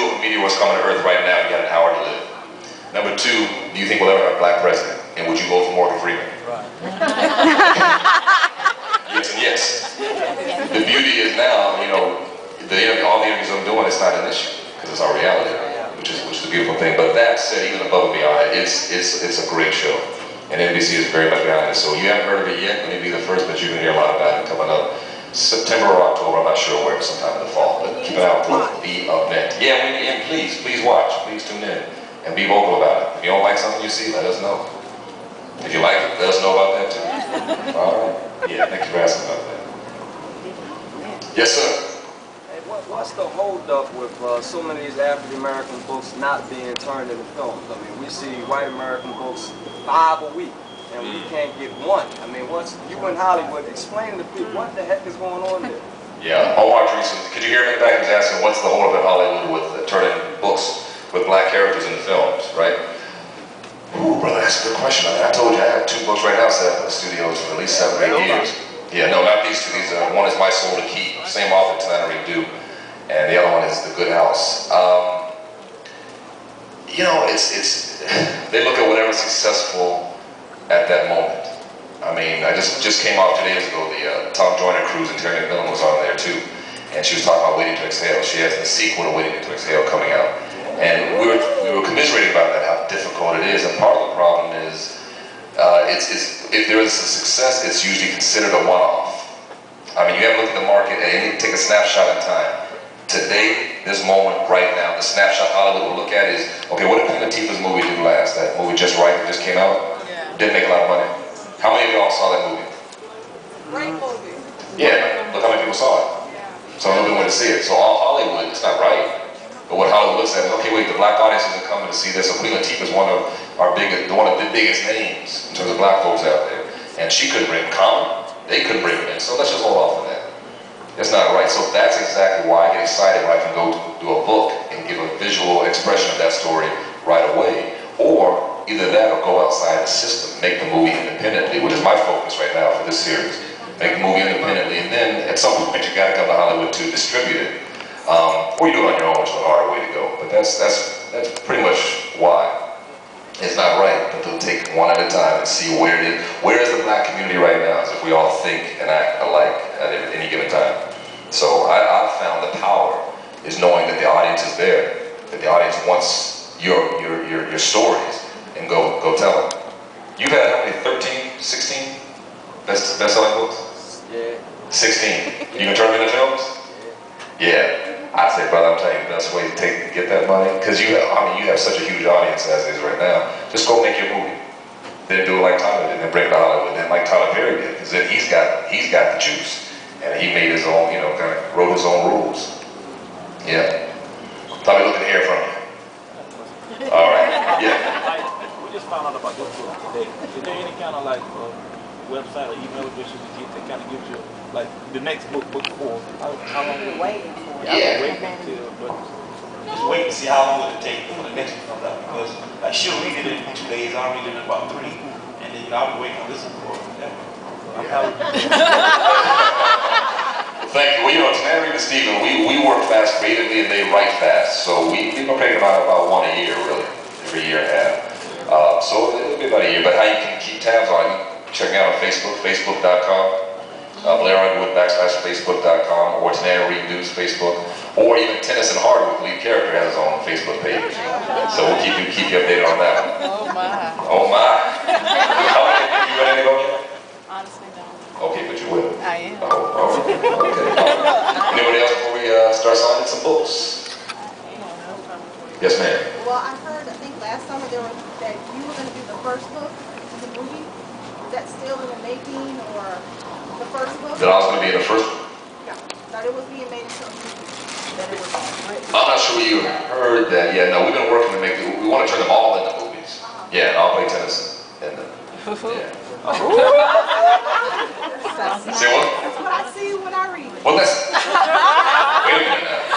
do if a meteor was coming to Earth right now and you had an hour to live? Number two, do you think we'll ever have a black president? And would you vote for Morgan Freeman? Right. Yes and yes. The beauty is now, you know, all the interviews I'm doing, it's not an issue because it's our reality, which is a beautiful thing. But that said, even above and beyond it, it's a great show, and NBC is very much behind it. So you haven't heard of it yet, let me be the first, but you can hear a lot about it coming up September or October. I'm not sure where, sometime in the fall. But keep an eye out for the event. Yeah, and please watch, please tune in, and be vocal about it. If you don't like something you see, let us know. If you like it, let us know about that too. All right. Yeah, thank you for asking about that. Yes, sir. Hey, what's the holdup with so many of these African American books not being turned into films? I mean, we see white American books 5 a week, and we can't get one. I mean, you in Hollywood, explain to people what the heck is going on there? Yeah, Omar Teresa, could you hear me in the back? He was asking what's the holdup in Hollywood with turning books with black characters in films, right? Ooh, brother, that's a good question. I told you I have 2 books right now set up in the studios for at least 7 or 8 years. Yeah, no, not these 2. These are, one is My Soul to Keep, same author, Tanner do, and the other one is The Good House. You know, they look at whatever's successful at that moment. I mean, I just came off 2 days ago. The Tom Joyner cruise, and Terry McMillan was on there too, and she was talking about Waiting to Exhale. She has the sequel to Waiting to Exhale coming out. And we were commiserating about that, how difficult it is. And part of the problem is, if there is a success, it's usually considered a one-off. I mean, you have to look at the market and take a snapshot in time. Today, this moment, right now, the snapshot Hollywood will look at is, okay, what did Queen Latifah's movie do last? That movie Just Right that just came out? Yeah. Didn't make a lot of money. How many of y'all saw that movie? Great movie. Yeah, look how many people saw it. Yeah. So nobody went to see it. So all Hollywood, it's not right. But what Hollywood looks at is, okay, wait, the black audiences are coming to see this. So Queen Latifah is one of the biggest names in terms of black folks out there. And she couldn't bring comedy. They couldn't bring it in. So let's just hold off on that. That's not right. So that's exactly why I get excited when I can go do a book and give a visual expression of that story right away. Or either that or go outside the system, make the movie independently, which is my focus right now for this series. Make the movie independently, and then at some point you got to come to Hollywood to distribute it. Or you do it on your own, which is the harder way to go. But that's pretty much why. It's not right, but they'll take one at a time and see where it is. Where is the black community right now, as if we all think and act alike at any given time. So I've found the power is knowing that the audience is there, that the audience wants your stories, and go tell them. You've had how many, 13, 16 best-selling books? Yeah. 16. You can turn them into films? Yeah. I say, brother, I'm telling you the best way to get that money, because you have such a huge audience as it is right now. Just go make your movie. Then do it like Tyler did, and bring it to Hollywood. Then like Tyler Perry did, because then he's got the juice, and he made his own, kind of wrote his own rules. Yeah. Probably looking to hear from you. All right. Yeah. We just found out about this book today. Is there any kind of like website or email address you can get that kind of gives you like the next book 4? How long? You're waiting for it. Yeah. Waiting until, but Just wait and see how long it'll take for the next one comes out, because like she'll read it in 2 days, I'll read it in about 3, and then I'll be waiting on this one for forever. Thank you. Well, Tanner and Stephen, we work fast creatively and they write fast. So we prepare about one a year, really, every year and a half. So it'll be about a year. But how you can keep tabs on it, check me out on Facebook, facebook.com. Blair Underwood /Facebook.com, or Tanner Reed News Facebook, or even Tennyson Hardwood, lead character, has his own Facebook page. So we'll keep you updated on that. Oh my. Oh my. You read any book yet? Honestly, no. Okay, but you will. I am. Oh, okay. Anybody else before we start signing some books? Yes, ma'am. Well, I heard, I think last summer that you were going to do the first book of the movie. Is that still in the making, or the first book? That I was going to be in the first one? Yeah. That it was being made into a movie. That it was written. I'm not sure you heard that. Yeah, no, we've been working to make we want to turn them all into movies. Yeah, and I'll play Tennyson. And yeah. Sounds nice. Say what? That's what I see when I read it. Well, that's... Wait a minute now.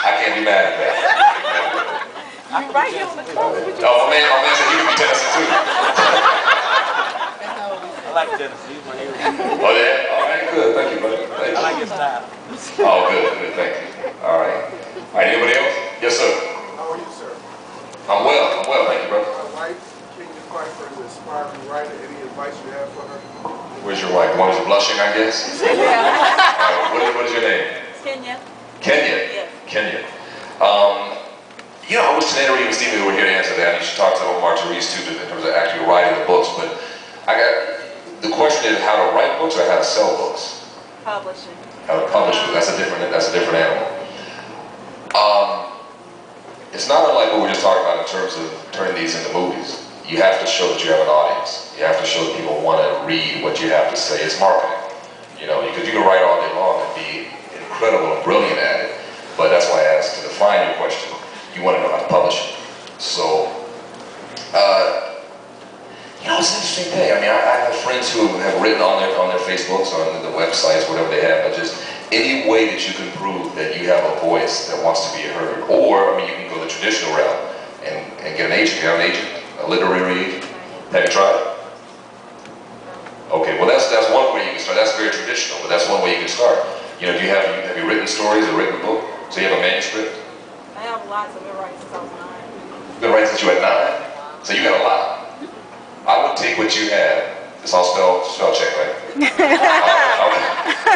I can't be mad at that. You're right here on the cover. Oh, my man said he could be Tennyson too. I like Tennessee, my hero. Oh, yeah? All right, good. Thank you, buddy. Thank you. I like his style. Oh, good, thank you. All right. All Kenya. Yes. Kenya. You know, I wish Tanetta Reed and Stevie were here to answer that. You should talk to Omar Therese too in terms of actually writing the books. But the question is how to write books or how to sell books? Publishing. How to publish books. That's a different animal. It's not unlike what we were just talking about in terms of turning these into movies. You have to show that you have an audience. You have to show that people want to read what you have to say. It's marketing. You know, because you can write all day long and be incredible and brilliant at it. But that's why I asked to define your question. You want to know how to publish it. So, you know, it's an interesting thing. I mean, I have friends who have written on their Facebooks or on the websites, whatever they have, but just any way that you can prove that you have a voice that wants to be heard. Or, I mean, you can go the traditional route and get an agent. You have an agent, a literary agent. Have you tried it? Okay, well that's one way you can start. That's very traditional, but that's one way you can start. You know, have you written stories or written a book? So you have a manuscript? I have lots. I've been writing since I was 9. You've been writing since you were 9? So you got a lot. I would take what you have. It's all spell check, right?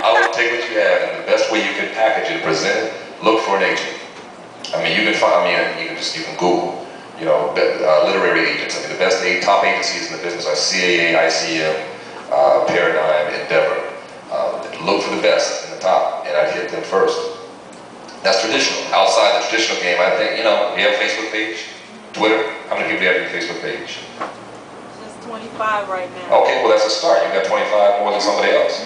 I would take what you have, and the best way you can package it, present it, look for an agent. I mean, you can find. I mean, you can Google. You know, literary agents. I mean, the best top agencies in the business are CAA, ICM, Paradigm, Endeavor. Look for the best in the top, and I'd hit them first. That's traditional. Outside the traditional game, I think, you know, you have a Facebook page, Twitter. How many people do you have on your Facebook page? Just 25 right now. Okay, well that's a start. You've got 25 more than somebody else.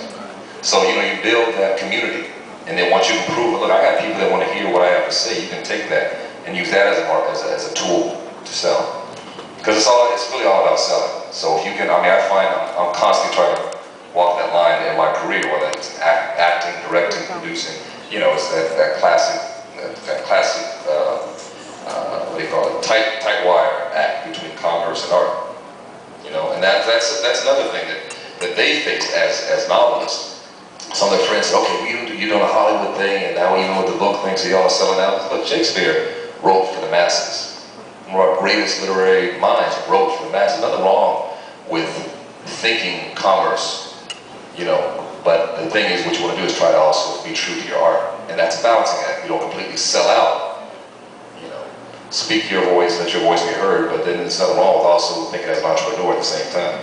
So, you know, you build that community. And then once you prove it, look, I got people that want to hear what I have to say, you can take that and use that as a tool to sell. Because it's really all about selling. So if you can, I mean, I find I'm constantly trying to walk that line in my career, whether it's acting, directing, producing. You know, it's that classic, what do you call it, tight wire act between commerce and art. You know, and that's another thing that they face as novelists. Some of their friends say, okay, you're doing a Hollywood thing, and now even with the book thing, so y'all are selling out. But Shakespeare wrote for the masses. One of our greatest literary minds wrote for the masses. Nothing wrong with thinking commerce, you know. But the thing is, what you want to do is try to also be true to your art. And that's a balancing act. You don't completely sell out. You know, speak your voice, let your voice be heard, but then there's nothing wrong with also thinking as an entrepreneur at the same time.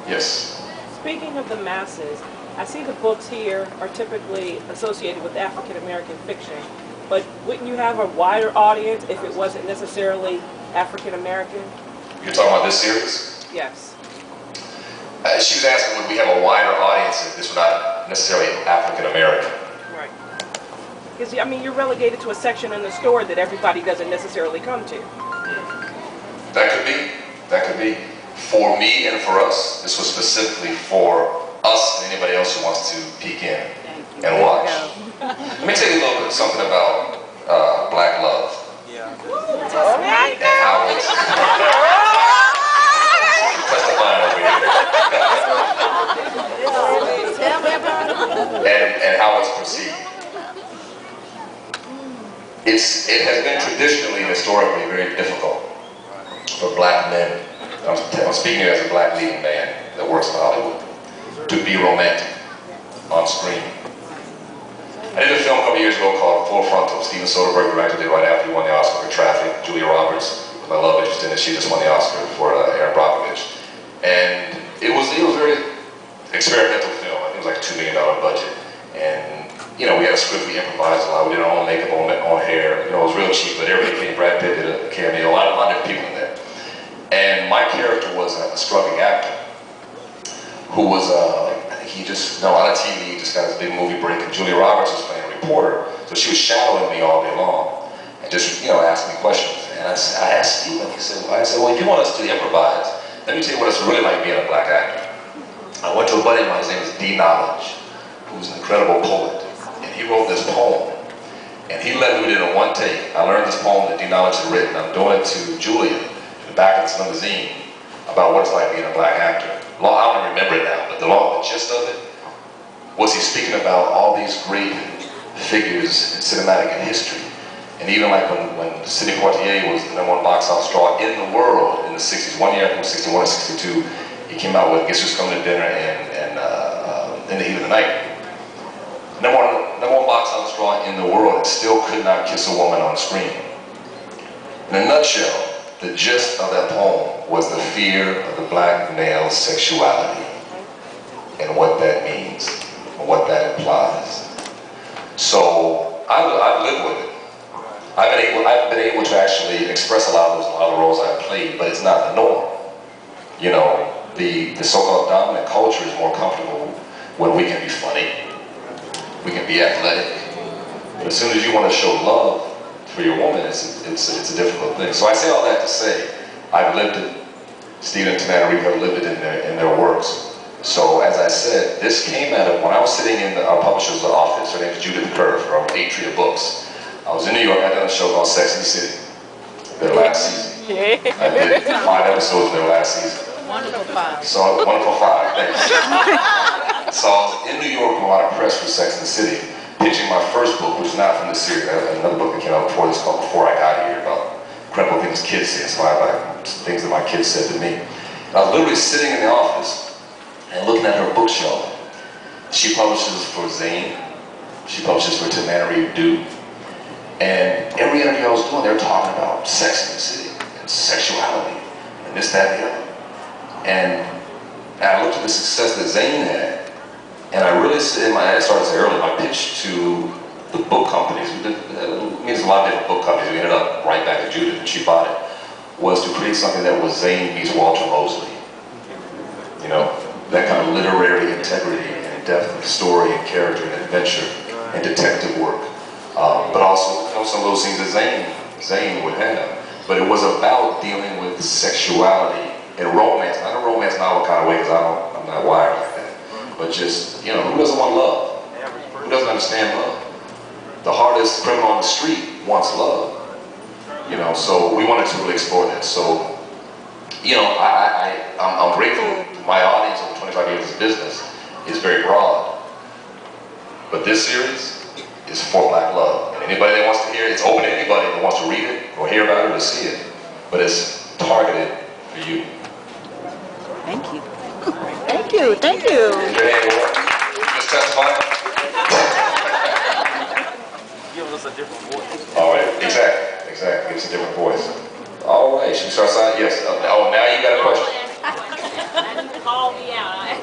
Yes? Speaking of the masses, I see the books here are typically associated with African American fiction, but wouldn't you have a wider audience if it wasn't necessarily African American? You're talking about this series? Yes. She was asking, would we have a wider audience if this were not necessarily African American? Right. Because, I mean, you're relegated to a section in the store that everybody doesn't necessarily come to. That could be. That could be. For me and for us, this was specifically for us and anybody else who wants to peek in and watch. Let me tell you a little bit something about Black love. Yeah. And how it's testifying over here. and how it's perceived. It has been traditionally and historically very difficult for black men, I'm speaking here as a black leading man that works in Hollywood, to be romantic on screen. I did a film a couple years ago called Full Frontal. Steven Soderbergh directed it right after he won the Oscar for Traffic. Julia Roberts was my love interest in it. She just won the Oscar for Aaron Brockovich. And it was a very experimental film. I think it was like a $2 million budget. And you know, we had a script, we improvised a lot. We did our own makeup, on hair. You know, it was real cheap, but everybody came. Brad Pitt did a cameo. A lot of different people in there. And my character was a struggling actor who was I think he just done a lot of TV, just got his big movie break. And Julia Roberts was playing a reporter, so she was shadowing me all day long and just asking me questions. And I asked Steven, I said, well, if you want us to improvise, let me tell you what it's really like being a black actor. I went to a buddy of mine, his name is D. Knowledge, who's an incredible poet, and he wrote this poem. And he let me do it in one take. I learned this poem that D. Knowledge had written. I'm doing it to Julia in the back of this limousine about what it's like being a black actor. I don't remember it now, but the gist of it was he speaking about all these great figures in cinematic history. And even like when Sidney Poitier was the #1 box office draw in the world in the 60s, one year from 61 to 62, he came out with Guess Who's Coming to Dinner and In the Heat of the Night. #1 box office draw male in the world that still could not kiss a woman on screen. In a nutshell, the gist of that poem was the fear of the black male's sexuality and what that means and what that implies. So I've lived with it. I've been able to actually express a lot of the roles I've played, but it's not the norm. You know, the so-called dominant culture is more comfortable when we can be funny, we can be athletic. But as soon as you want to show love for your woman, it's a difficult thing. So I say all that to say, I've lived it. Steve and Tanana Reeve have lived it in their works. So as I said, this came out of when I was sitting in our publisher's office. Her name is Judith Kerr from Atria Books. I was in New York. I done a show called Sex and the City, their last season. I did 5 episodes of their last season. Wonderful 5. So wonderful 5. Thanks. So I was in New York with a lot of press for Sex and the City, pitching my first book, which is not from the series. Another book that came out before this called Before I Got Here, about incredible things kids say, inspired by things that my kids said to me. And I was literally sitting in the office and looking at her bookshelf. She publishes for Zane. She publishes for Tanana Reeve. And every interview I was doing, they were talking about Sex in the City and sexuality and this, that, and the other. And I looked at the success that Zane had, and I really I started to say earlier, my pitch to the book companies, it means a lot of different book companies, we ended up right back to Judith and she bought it, was to create something that was Zane meets Walter Mosley. You know, that kind of literary integrity and depth of story and character and adventure and detective work. But also, you know, some of those things that Zane would have. But it was about dealing with sexuality and romance, not a romance novel kind of way, because I'm not wired like that. But just, you know, who doesn't want love? Who doesn't understand love? The hardest criminal on the street wants love. You know, so we wanted to really explore that. So, you know, I'm grateful. My audience over 25 years of business is very broad. But this series is for Black love. And anybody that wants to hear it, it's open to anybody that wants to read it or hear about it or see it. But it's targeted for you. Thank you. Thank you. Thank you. Just testify. Gives us a different voice. All right, exactly. It's a different voice. All right, should we start signing? Yes. Oh, now you got a question. Call me out.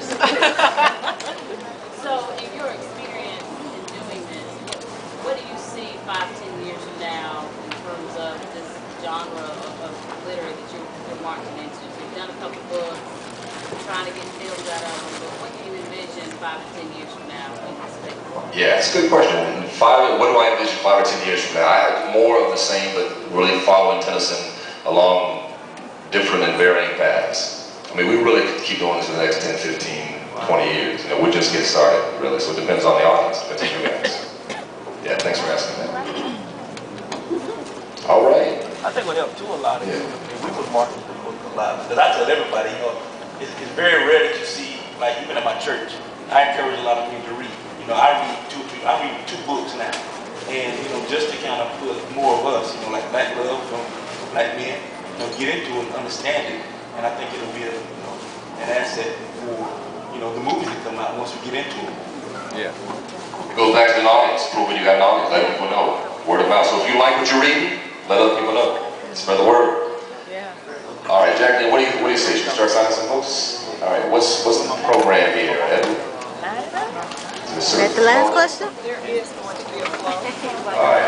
So, in your experience in doing this, what do you see 5-10 years from now in terms of this genre of literary that you're marching into? So you've done a couple books, trying to get films out of them, but what do you envision 5-10 years from now in this space? Yeah, it's a good question. What do I envision 5 or 10 years from now? More of the same, but really following Tennyson along different and varying paths. I mean, we really could keep doing this for the next 10, 15, 20 years. You know, we're just getting started, really. So it depends on the audience. It depends on you guys. Yeah, thanks for asking that. All right. I think what helped too a lot is we was marketing the book a lot. Because I tell everybody, you know, it's very rare that you see, like even at my church, I encourage a lot of people to read. You know, I read 2 books now. And, you know, just to kind of put more of us, you know, like Black love from Black men, you know, get into it and understand it. And I think it'll be an asset for, you know, the movies that come out once we get into it. Yeah. It goes back to the audience, proving you got an audience, letting people know. Word of mouth. So if you like what you're reading, let other people know. Spread the word. Yeah. All right, Jacqueline, what do you say? Should we start signing some books? All right, what's the program here, Edward? Is that the last question? There is going to be a flow. All right.